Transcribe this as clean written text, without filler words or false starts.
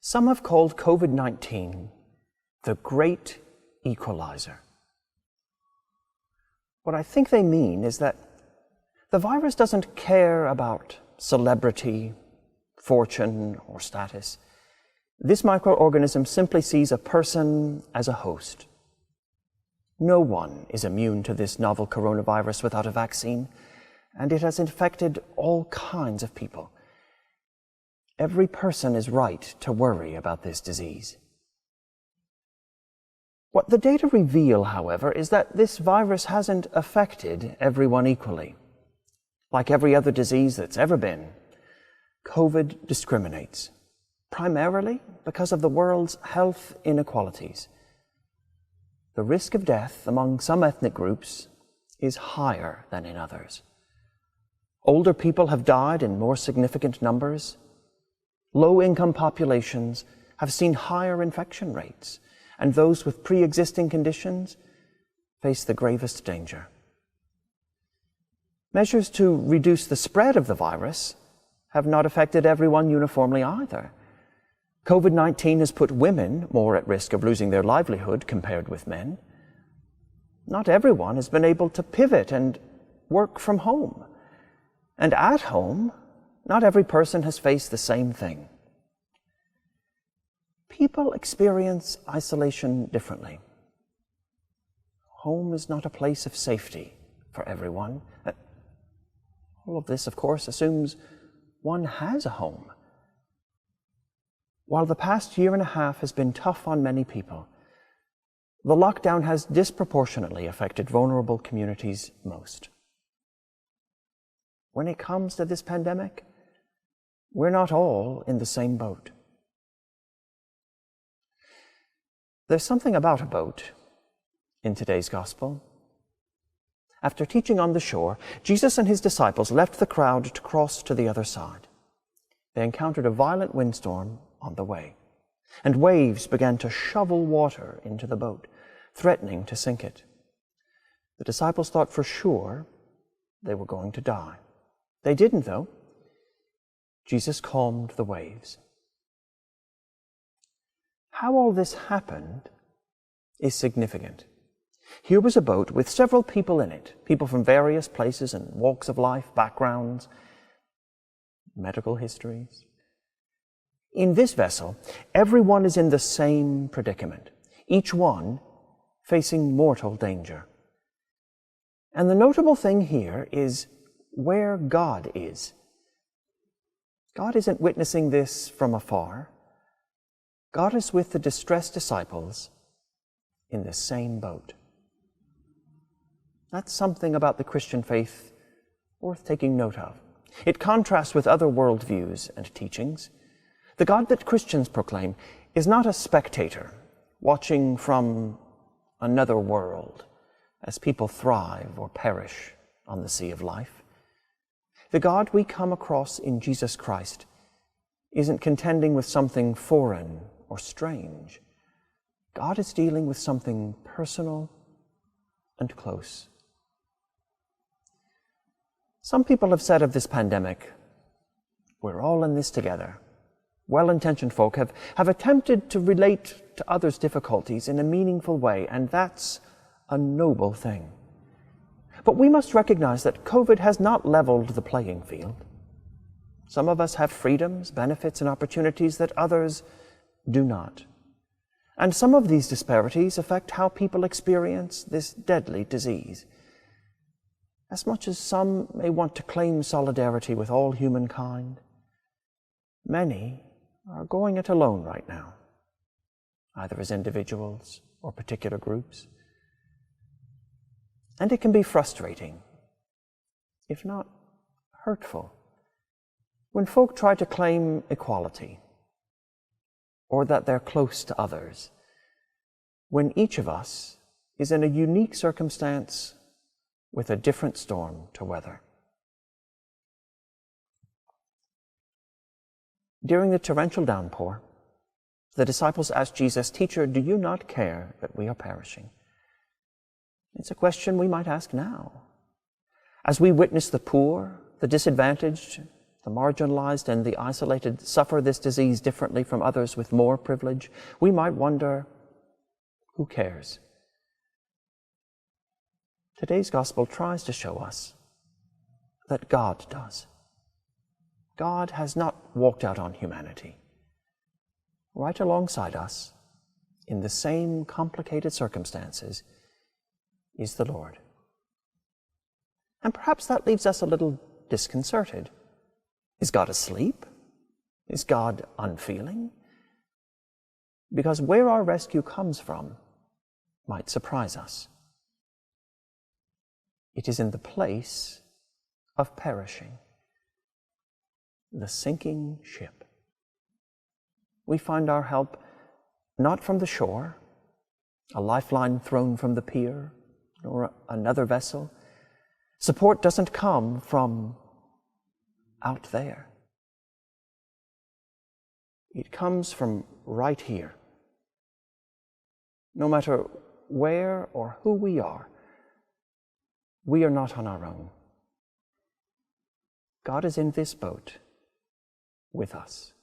Some have called COVID-19 the great equalizer. What I think they mean is that the virus doesn't care about celebrity, fortune, or status. This microorganism simply sees a person as a host. No one is immune to this novel coronavirus without a vaccine, and it has infected all kinds of people. Every person is right to worry about this disease. What the data reveal, however, is that this virus hasn't affected everyone equally. Like every other disease that's ever been, COVID discriminates, primarily because of the world's health inequalities. The risk of death among some ethnic groups is higher than in others. Older people have died in more significant numbers. Low-income populations have seen higher infection rates, and those with pre-existing conditions face the gravest danger. Measures to reduce the spread of the virus have not affected everyone uniformly either. COVID-19 has put women more at risk of losing their livelihood compared with men. Not everyone has been able to pivot and work from home. And at home, not every person has faced the same thing. People experience isolation differently. Home is not a place of safety for everyone. All of this, of course, assumes one has a home. While the past year and a half has been tough on many people, the lockdown has disproportionately affected vulnerable communities most. When it comes to this pandemic, we're not all in the same boat. There's something about a boat in today's gospel. After teaching on the shore, Jesus and his disciples left the crowd to cross to the other side. They encountered a violent windstorm on the way, and waves began to shovel water into the boat, threatening to sink it. The disciples thought for sure they were going to die. They didn't, though. Jesus calmed the waves. How all this happened is significant. Here was a boat with several people in it, people from various places and walks of life, backgrounds, medical histories. In this vessel, everyone is in the same predicament, each one facing mortal danger. And the notable thing here is where God is. God isn't witnessing this from afar. God is with the distressed disciples in the same boat. That's something about the Christian faith worth taking note of. It contrasts with other worldviews and teachings. The God that Christians proclaim is not a spectator watching from another world as people thrive or perish on the sea of life. The God we come across in Jesus Christ isn't contending with something foreign or strange. God is dealing with something personal and close. Some people have said of this pandemic, we're all in this together. Well-intentioned folk have attempted to relate to others' difficulties in a meaningful way, and that's a noble thing. But we must recognize that COVID has not leveled the playing field. Some of us have freedoms, benefits, and opportunities that others do not. And some of these disparities affect how people experience this deadly disease. As much as some may want to claim solidarity with all humankind, many are going it alone right now, either as individuals or particular groups. And it can be frustrating, if not hurtful, when folk try to claim equality or that they're close to others, when each of us is in a unique circumstance with a different storm to weather. During the torrential downpour, the disciples asked Jesus, "Teacher, do you not care that we are perishing?" It's a question we might ask now. As we witness the poor, the disadvantaged, the marginalized and the isolated suffer this disease differently from others with more privilege, we might wonder, who cares? Today's gospel tries to show us that God does. God has not walked out on humanity. Right alongside us, in the same complicated circumstances, is the Lord. And perhaps that leaves us a little disconcerted. Is God asleep? Is God unfeeling? Because where our rescue comes from might surprise us. It is in the place of perishing, the sinking ship. We find our help not from the shore, a lifeline thrown from the pier, nor another vessel. Support doesn't come from out there. It comes from right here. No matter where or who we are not on our own. God is in this boat with us.